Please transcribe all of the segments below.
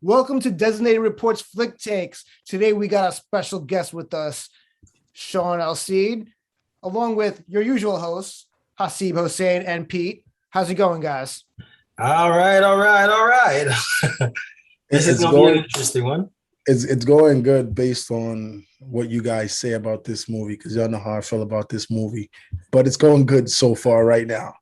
Welcome to Designated Reports Flick Takes. Today we got a special guest with us, Sean Alcide, along with your usual hosts, Hasib, Hussein, and Pete. How's it going, guys? All right. This is It's gonna be an going interesting one. it's going good based on what you guys say about this movie, because y'all know how I feel about this movie. But it's going good so far right now.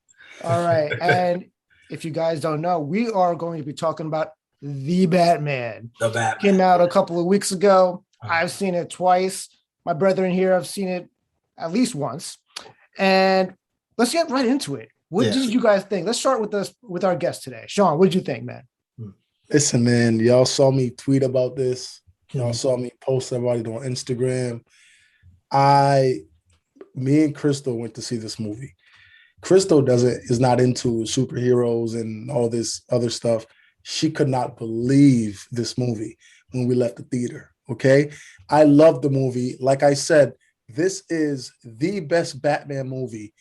All right. And if you guys don't know, we are going to be talking about The Batman. The Batman Came out a couple of weeks ago. I've seen it twice. My brethren here have seen it at least once. And let's get right into it. What did you guys think? Let's start with our guest today. Sean, what did you think, man? Listen, man, y'all saw me tweet about this. Y'all saw me post about it on Instagram. Me and Crystal went to see this movie. Crystal is not into superheroes and all this other stuff. She could not believe this movie when we left the theater. Okay. I love the movie. Like I said, this is the best Batman movie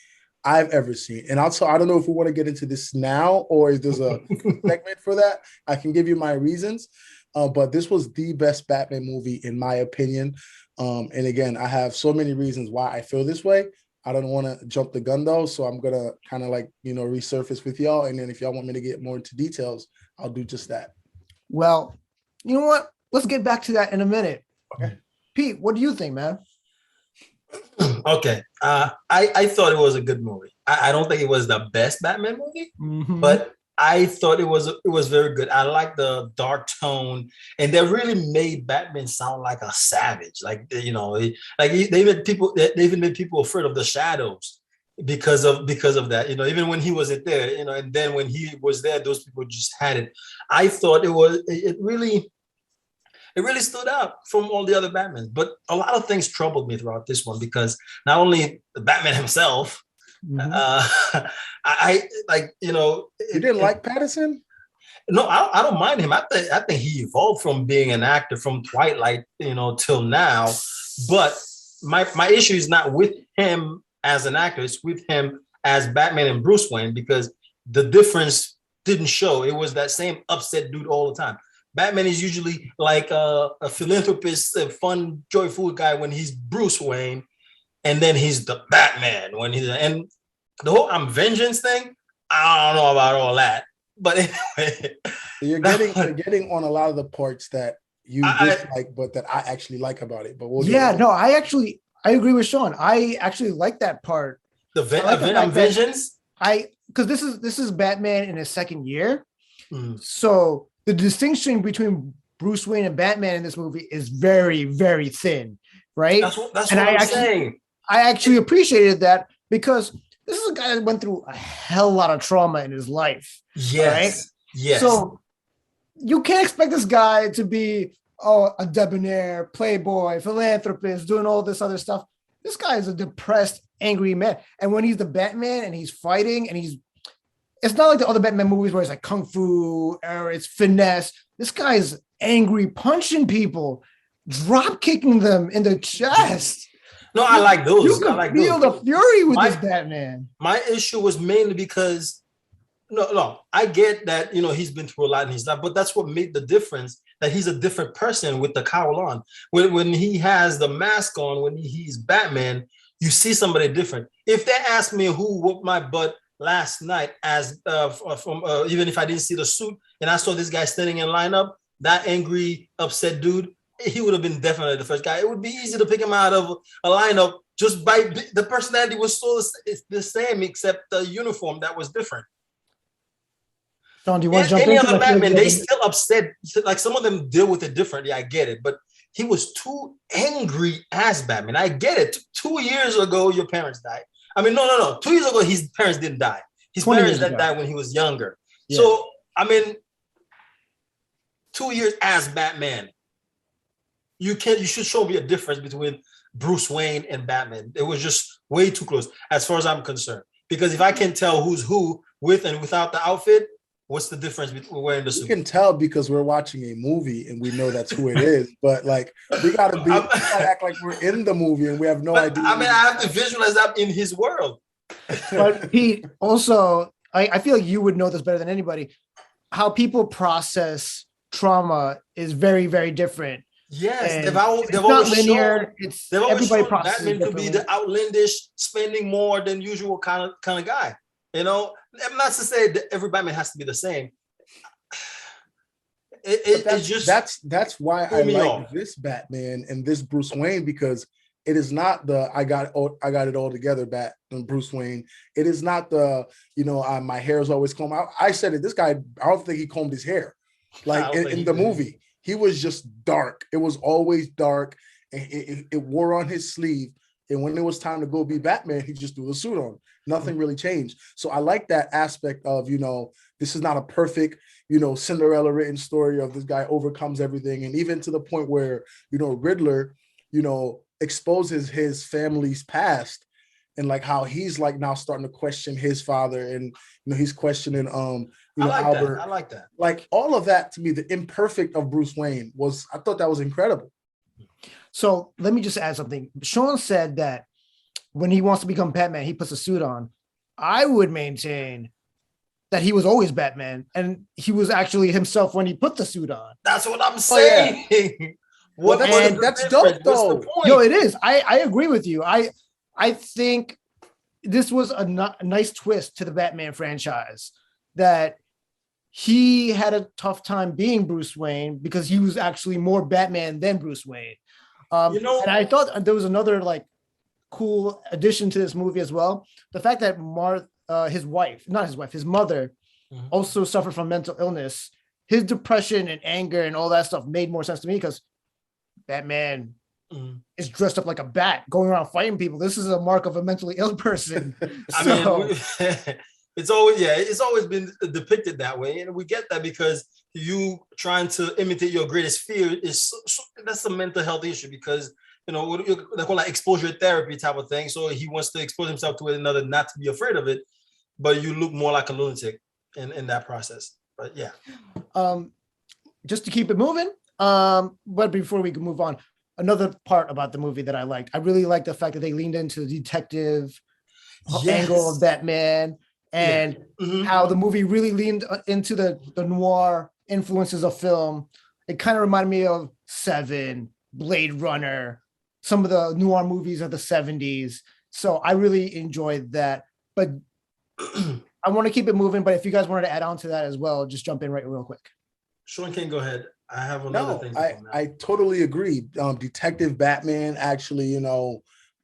I've ever seen. And also, I don't know if we want to get into this now or if there's a segment for that. I can give you my reasons. But this was the best Batman movie, in my opinion. And again, I have so many reasons why I feel this way. I don't want to jump the gun though. So I'm going to kind of resurface with y'all. And then if y'all want me to get more into details, I'll do just that. Well, you know what? Let's get back to that in a minute. Okay. Pete, what do you think, man? Okay. I thought it was a good movie. I don't think it was the best Batman movie, but I thought it was very good. I like the dark tone, and they really made Batman sound like a savage. Like they even made people afraid of the shadows because of that. Even when he wasn't there, and then when he was there, those people just had it. I thought it really stood out from all the other Batmans. But a lot of things troubled me throughout this one, because not only the Batman himself, I like, You didn't like Pattinson? No, I don't mind him. I think he evolved from being an actor from Twilight, till now. But my issue is not with him as an actor, it's with him as Batman and Bruce Wayne, because the difference didn't show. It was that same upset dude all the time. Batman is usually like a philanthropist, a fun, joyful guy when he's Bruce Wayne, and then he's the Batman and the whole "I'm vengeance" thing. I don't know about all that, but anyway, you're getting on a lot of the parts that you dislike, but that I actually like about it. But I agree with Sean. I actually like that part. I'm vengeance. Because this is Batman in his second year, so the distinction between Bruce Wayne and Batman in this movie is very, very thin, right? That's what I'm saying. I actually appreciated that, because this is a guy that went through a hell lot of trauma in his life. Yes. Right? Yes. So you can't expect this guy to be a debonair, playboy, philanthropist, doing all this other stuff. This guy is a depressed, angry man. And when he's the Batman and he's fighting and it's not like the other Batman movies where it's like kung fu or it's finesse. This guy's angry, punching people, drop kicking them in the chest. No, I like those. You can feel the fury with this Batman. My issue was mainly because I get that he's been through a lot in his life, but that's what made the difference. That he's a different person with the cowl on. When he has the mask on, when he's Batman, you see somebody different. If they ask me who whooped my butt last night, as even if I didn't see the suit and I saw this guy standing in lineup, that angry, upset dude, he would have been definitely the first guy. It would be easy to pick him out of a lineup just by the personality was the same, except the uniform that was different. Sean, do you want to jump any into other Batman? They still upset. Like some of them deal with it differently. I get it, but he was too angry as Batman. I get it. 2 years ago, your parents died. I mean, no. 2 years ago, his parents didn't die. His parents died when he was younger. Yeah. So, I mean, 2 years as Batman, you should show me a difference between Bruce Wayne and Batman. It was just way too close, as far as I'm concerned. Because if I can tell who's who with and without the outfit, what's the difference between wearing the suit? You can tell because we're watching a movie and we know that's who it is. But we gotta act like we're in the movie and we have no idea. I mean, I have to visualize that in his world. But Pete, also, I feel like you would know this better than anybody. How people process trauma is very, very different. Yes, And they've it's not always linear. shown It's they've always everybody shown processes Batman to be differently. the outlandish, spending more than usual kind of guy. You know, I'm not to say that every Batman has to be the same. It's just That's why I threw me like off. this Batman and this Bruce Wayne, because it is not the I got it all together Bat and Bruce Wayne. It is not the my hair is always combed. I said it. This guy, I don't think he combed his hair. Like in the movie, he was just dark. It was always dark, and it wore on his sleeve. And when it was time to go be Batman, he just threw the suit on. Nothing really changed. So I like that aspect of, this is not a perfect, Cinderella written story of this guy overcomes everything. And even to the point where, Riddler, exposes his family's past and like how he's like now starting to question his father, and he's questioning Albert. I like that. Like all of that, to me, the imperfect of Bruce Wayne I thought that was incredible. So let me just add something. Sean said that when he wants to become Batman, he puts a suit on. I would maintain that he was always Batman, and he was actually himself when he put the suit on. That's what I'm saying. Oh, yeah. Well, that's dope, though. No, it is. I agree with you. I think this was a nice twist to the Batman franchise, that he had a tough time being Bruce Wayne because he was actually more Batman than Bruce Wayne. And I thought there was another like cool addition to this movie as well. The fact that his mother also suffered from mental illness. His depression and anger and all that stuff made more sense to me, because Batman is dressed up like a bat going around fighting people. This is a mark of a mentally ill person. It's always been depicted that way, and we get that because you trying to imitate your greatest fear that's a mental health issue, because they call that exposure therapy type of thing. So he wants to expose himself to another, not to be afraid of it, but you look more like a lunatic in that process. But yeah, just to keep it moving. But before we can move on, another part about the movie that I really liked the fact that they leaned into the detective angle of Batman, and how the movie really leaned into the noir influences of film. It kind of reminded me of Seven, Blade Runner, some of the noir movies of the 70s. So I really enjoyed that. But I want to keep it moving. But if you guys wanted to add on to that as well, just jump in real quick. Sean can go ahead. I have another thing. I totally agree. Detective Batman actually,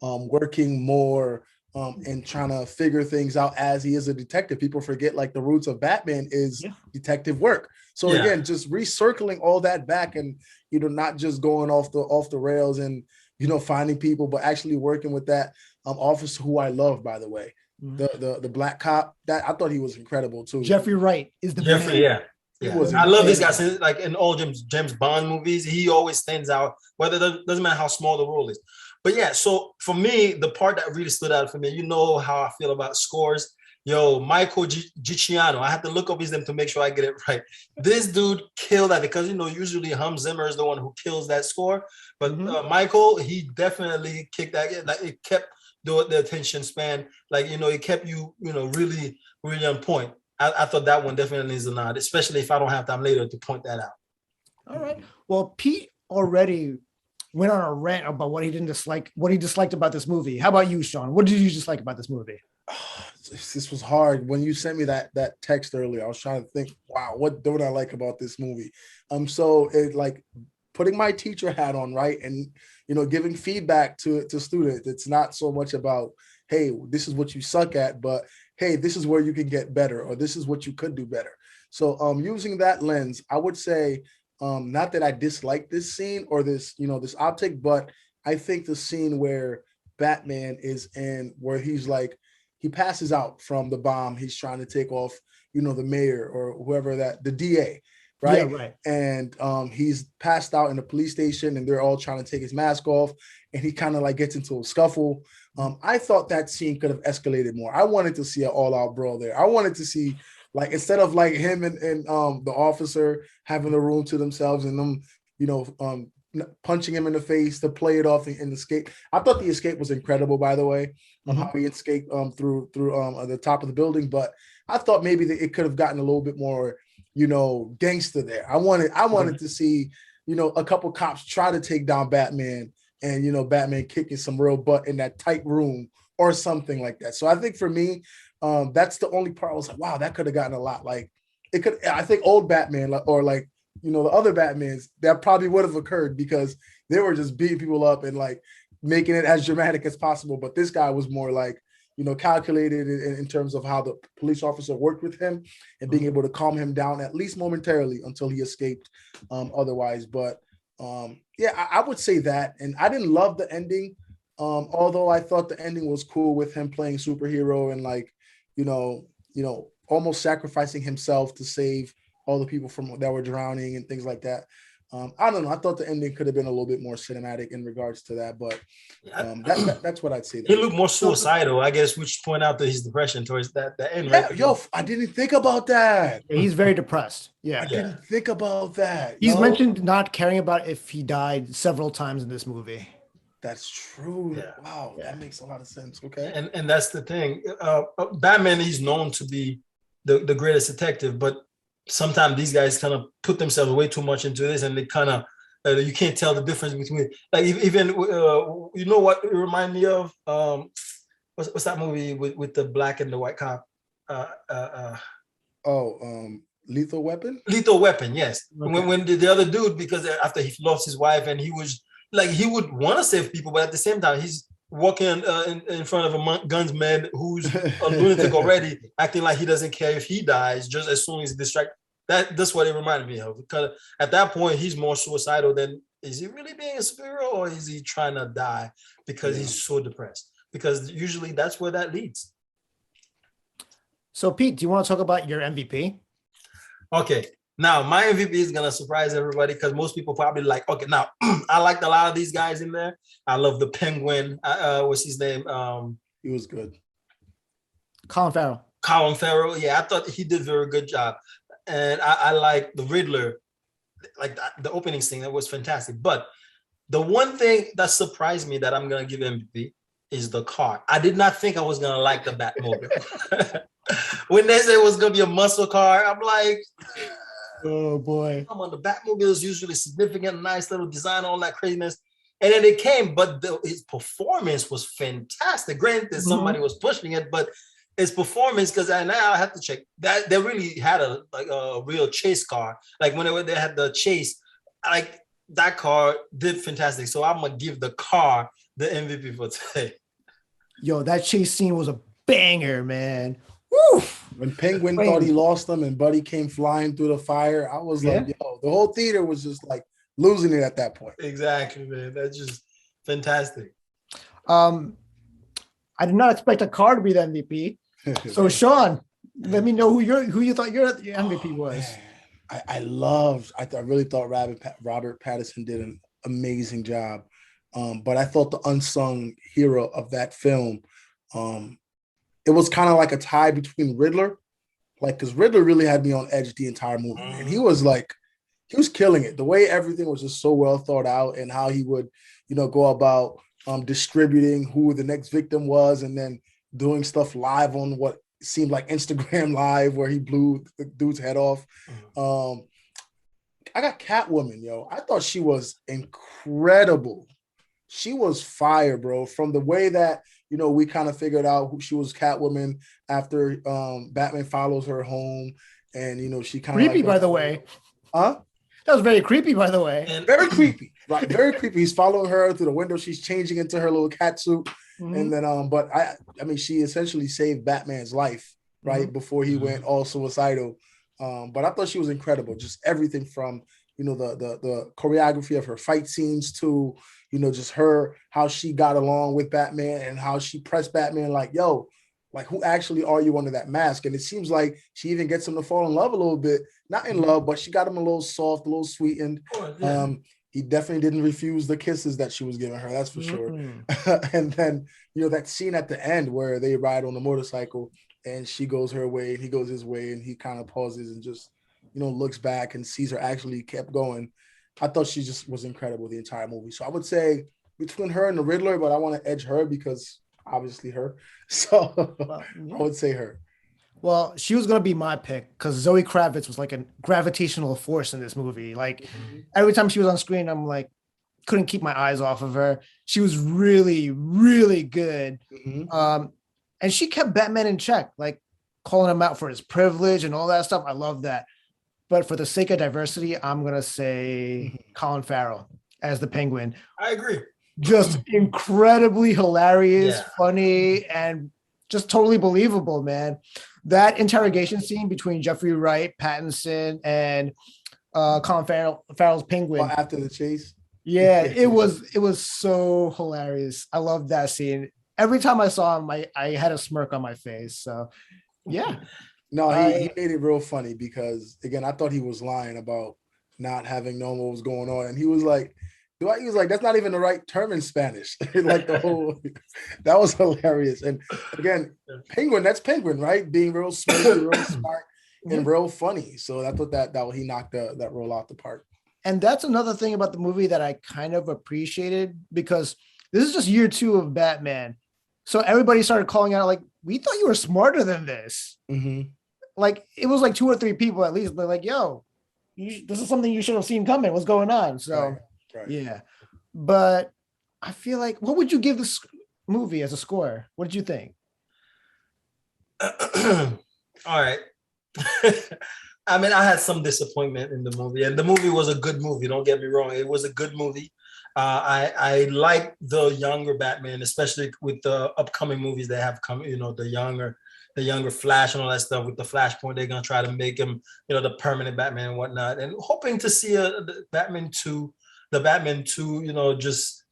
working more and trying to figure things out as he is a detective. People forget like the roots of Batman is detective work. So again, just recircling all that back, and not just going off the rails and finding people, but actually working with that officer who I love, by the way, the black cop. That I thought he was incredible too. Jeffrey Wright is the Jeffrey, man. Yeah, I love this guy. Since like in all James Bond movies, he always stands out. Doesn't matter how small the role is. But yeah, so for me, the part that really stood out for me, how I feel about scores. Michael Giacchino. I have to look up his name to make sure I get it right. This dude killed that, because usually Hans Zimmer is the one who kills that score, but Michael, he definitely kicked that. Like it kept the attention span. Like it kept you really really on point. I thought that one definitely is a nod, especially if I don't have time later to point that out. All right. Well, Pete already went on a rant about what he disliked about this movie. How about you, Sean? What did you dislike about this movie? This was hard. When you sent me that text earlier, I was trying to think, wow, what don't I like about this movie? So it like putting my teacher hat on, right? And, giving feedback to students. It's not so much about, hey, this is what you suck at, but hey, this is where you can get better, or this is what you could do better. So using that lens, I would say, not that I dislike this scene or this, this optic, but I think the scene where Batman is in, where he's like, he passes out from the bomb he's trying to take off, the mayor or whoever the DA, right? Yeah, right. And he's passed out in the police station, and they're all trying to take his mask off, and he kind of like gets into a scuffle. I thought that scene could have escalated more. I wanted to see an all-out brawl there. I wanted to see, like, instead of like him and the officer having the room to themselves and them, punching him in the face to play it off and escape. I thought the escape was incredible, by the way, how he escaped through the top of the building. But I thought maybe that it could have gotten a little bit more gangster there. I wanted to see, a couple cops try to take down Batman and, Batman kicking some real butt in that tight room or something like that. So I think for me, that's the only part I was like, wow, that could have gotten a lot. Like it could, I think old Batman or like, the other Batmans, that probably would have occurred because they were just beating people up and like making it as dramatic as possible. But this guy was more like, calculated in terms of how the police officer worked with him and being able to calm him down at least momentarily until he escaped otherwise. But yeah, I would say that. And I didn't love the ending, although I thought the ending was cool with him playing superhero and like, almost sacrificing himself to save all the people that were drowning and things like that. I don't know. I thought the ending could have been a little bit more cinematic in regards to that, but that's what I'd say. He looked more suicidal, I guess, which point out to his depression towards the end, Yeah, right? yo, I didn't think about that. Yeah, he's very depressed. Yeah. I didn't think about that. He's mentioned not caring about if he died several times in this movie. That's true. Yeah. Wow, that makes a lot of sense. Okay. And that's the thing. Batman, he's known to be the greatest detective, but sometimes these guys kind of put themselves way too much into this and they kind of you can't tell the difference between like even what it remind me of what's that movie with the black and the white cop Lethal Weapon. Yes. Okay. When the other dude, because after he lost his wife and he was like he would want to save people, but at the same time he's walking in front of a guns man who's a lunatic already, acting like he doesn't care if he dies just as soon as he's distracted. That's what it reminded me of. Because at that point, he's more suicidal than is he really being a superhero or is he trying to die because he's so depressed? Because usually that's where that leads. So, Pete, do you want to talk about your MVP? Okay. Now, my MVP is going to surprise everybody because most people probably like, okay, now, I liked a lot of these guys in there. I love the Penguin. What's his name? He was good. Colin Farrell. Yeah, I thought he did a very good job. And I like the Riddler, like the opening scene. That was fantastic. But the one thing that surprised me that I'm going to give MVP is the car. I did not think I was going to like the Batmobile. When they said it was going to be a muscle car, I'm like, oh boy. Come on, the Batmobile is usually significant, nice little design, all that craziness. And then it came, but his performance was fantastic. Granted, somebody was pushing it, but his performance, because now I have to check that they really had a real chase car. Like when they had the chase, like that car did fantastic. So I'm gonna give the car the MVP for today. Yo, that chase scene was a banger, man. Woo! When Penguin thought he lost them and Buddy came flying through the fire, I was like, yo, the whole theater was just like losing it at that point. Exactly, man. That's just fantastic. I did not expect a car to be the MVP. So, Sean, let me know who you thought your MVP was. I really thought Robert Pattinson did an amazing job. But I thought the unsung hero of that film, it was kind of like a tie between Riddler, because Riddler really had me on edge the entire movie. And he was killing it. The way everything was just so well thought out and how he would, go about distributing who the next victim was and then doing stuff live on what seemed like Instagram Live where he blew the dude's head off. I got Catwoman, yo. I thought she was incredible. She was fire, bro. From the way that, we kind of figured out who she was Catwoman after Batman follows her home and, she kind of creepy, by the way. Huh? That was very creepy, by the way. And very creepy, right? Very creepy. He's following her through the window. She's changing into her little cat suit. And then, but I mean, she essentially saved Batman's life, right? Before he went all suicidal. But I thought she was incredible. Just everything from, the choreography of her fight scenes to, just how she got along with Batman and how she pressed Batman like, yo, like, who actually are you under that mask? And it seems like she even gets him to fall in love a little bit. Not in love, but she got him a little soft, a little sweetened. He definitely didn't refuse the kisses that she was giving her. That's for sure. And then, that scene at the end where they ride on the motorcycle and she goes her way and he goes his way and he kind of pauses and just, looks back and sees her actually kept going. I thought she just was incredible the entire movie. So I would say between her and the Riddler, but I want to edge her because obviously her. So I would say her. Well, she was gonna be my pick because Zoe Kravitz was like a gravitational force in this movie. Like Mhm. every time she was on screen, I'm like couldn't keep my eyes off of her. She was really, really good. Mhm. Um, and she kept Batman in check, like calling him out for his privilege and all that stuff. I love that. But for the sake of diversity, I'm gonna say Mhm. Colin Farrell as the Penguin. I agree. Just incredibly hilarious, Yeah. funny, and just totally believable, man. That interrogation scene between Jeffrey Wright, Pattinson, and Farrell's Oh, Penguin. after the chase. Yeah, it was so hilarious. I love that scene. Every time I saw him, I had a smirk on my face. So yeah, No, he I made it real funny because again, I thought he was lying about not having known what was going on, and he was like, "Do I?" He was like, "That's not even the right term in Spanish." Like the whole, that was hilarious. And again, Penguin, that's Penguin, right? Being real smooth, real smart, yeah. and real funny. So I thought that he knocked that role out the park. And that's another thing about the movie that I kind of appreciated because this is just year two of Batman. So everybody started calling out like, we thought you were smarter than this. Mm-hmm. Like it was like two or three people at least. They're like, yo, this is something you should have seen coming. What's going on? Right, So right. yeah. But I feel like what would you give this movie as a score? What did you think? All right. I mean, I had some disappointment in the movie, and the movie was a good movie. Don't get me wrong; it was a good movie. I like the younger Batman, especially with the upcoming movies that have come. You know, the younger Flash and all that stuff. With the Flashpoint, they're gonna try to make him, the permanent Batman and whatnot, and hoping to see the Batman two, just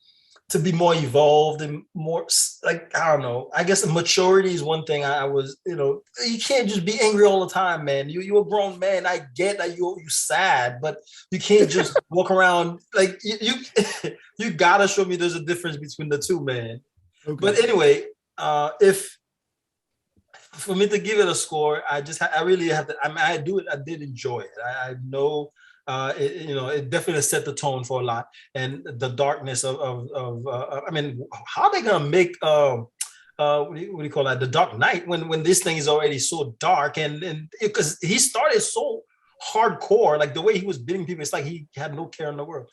to be more evolved and more like, I don't know. I guess maturity is one thing. I was, you can't just be angry all the time, man. You're a grown man. I get that you sad, but you can't just walk around like you you gotta show me there's a difference between the two, man. Okay. But anyway, if for me to give it a score, I really have to. I mean, I did enjoy it. I know, it definitely set the tone for a lot, and the darkness of I mean, how are they gonna make what do you call that? The Dark Knight when this thing is already so dark, and because he started so hardcore, like the way he was beating people, it's like he had no care in the world.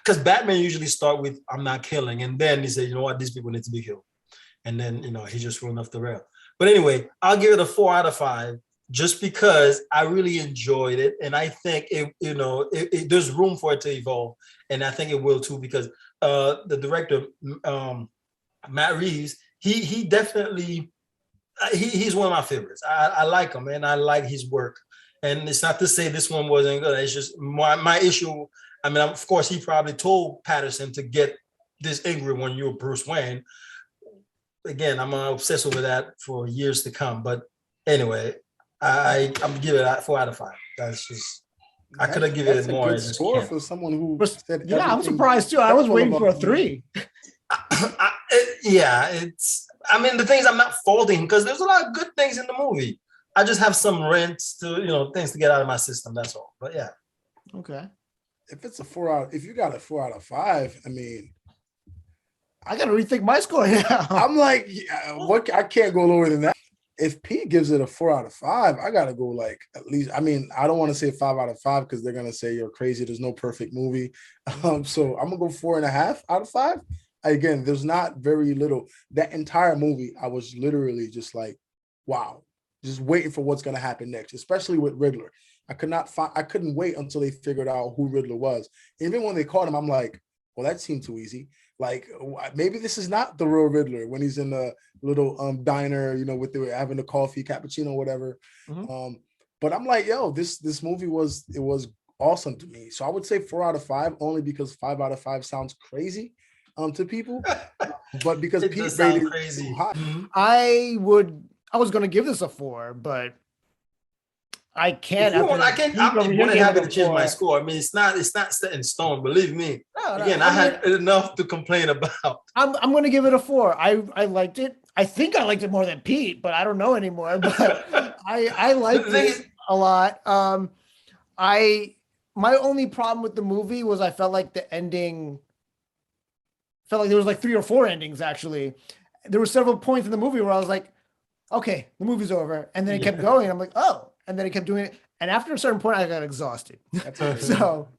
Because Batman usually start with "I'm not killing," and then he said, "You know what? These people need to be killed." And then he just run off the rail. But anyway, I'll give it a 4 out of 5 just because I really enjoyed it, and I think there's room for it to evolve, and I think it will too because the director um, Matt Reeves, he definitely he's one of my favorites. I like him and I like his work, and it's not to say this one wasn't good. It's just my issue. I mean, of course, he probably told Patterson to get this angry when you're Bruce Wayne. Again, I'm gonna obsess over that for years to come. But anyway, I'm giving it 4 out of 5. That's just I could have given That's it a more. I good just score can't. for someone who said Yeah, I'm everything surprised too. I was terrible waiting for a about the movie. 3. Yeah, it's. I mean, the things I'm not faulting because there's a lot of good things in the movie. I just have some rents to, things to get out of my system. That's all. But yeah, Okay. If it's a 4 out, if you got a 4 out of 5, I mean, I gotta rethink my score now. I'm like, yeah, what? I can't go lower than that. If Pete gives it a 4 out of 5, I gotta go like at least. I mean, I don't want to say 5 out of 5 because they're gonna say you're crazy. There's no perfect movie. So I'm gonna go 4.5 out of 5. Again, there's not very little. That entire movie, I was literally just like, wow, just waiting for what's gonna happen next, especially with Riddler. I couldn't wait until they figured out who Riddler was. Even when they caught him, I'm like, well, that seemed too easy. Like maybe this is not the real Riddler when he's in the little diner, with the having the coffee, cappuccino, whatever. Mhm. But I'm like, yo, this movie was awesome to me. So I would say 4 out of 5, only because 5 out of 5 sounds crazy to people, but because it Pete does rated sound it so crazy. high. I was gonna give this a 4, but I If can't you want, after I can. Pete over I'm here more than gave it happy a to change my 4. score. I mean, it's not set in stone. Believe me. No, no. Again, I had enough to complain about. I'm gonna give it a 4. I liked it. I think I liked it more than Pete, but I don't know anymore. But I The liked thing it is, a lot. I my only problem with the movie was I felt like the ending felt like there was like 3 or 4 endings actually. There were several points in the movie where I was like, okay, the movie's over. And then it kept going. I'm like, oh, and then it kept doing it. And after a certain point, I got exhausted. So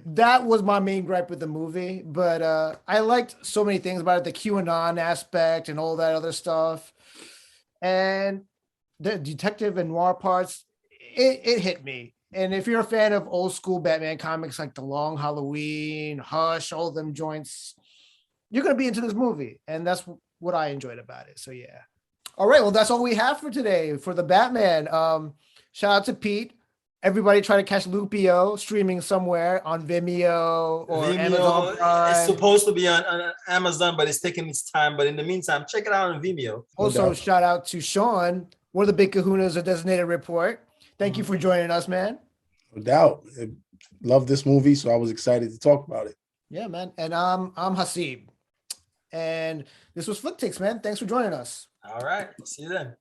that was my main gripe with the movie. But I liked so many things about it, the QAnon aspect and all that other stuff. And the detective and noir parts, it hit me. And if you're a fan of old school Batman comics like The Long Halloween, Hush, all them joints, you're going to be into this movie. And that's what I enjoyed about it. So, yeah. All right. Well, that's all we have for today for the Batman. Shout out to Pete. Everybody try to catch Lupio streaming somewhere on Vimeo or Amazon Prime. It's supposed to be on Amazon, but it's taking its time. But in the meantime, check it out on Vimeo. Also, shout out to Sean, one of the big kahunas of Designated Report. Thank you for joining us, man. No doubt. I love this movie, so I was excited to talk about it. Yeah, man. And I'm Hasib. And this was Flick Takes, man. Thanks for joining us. All right. See you then.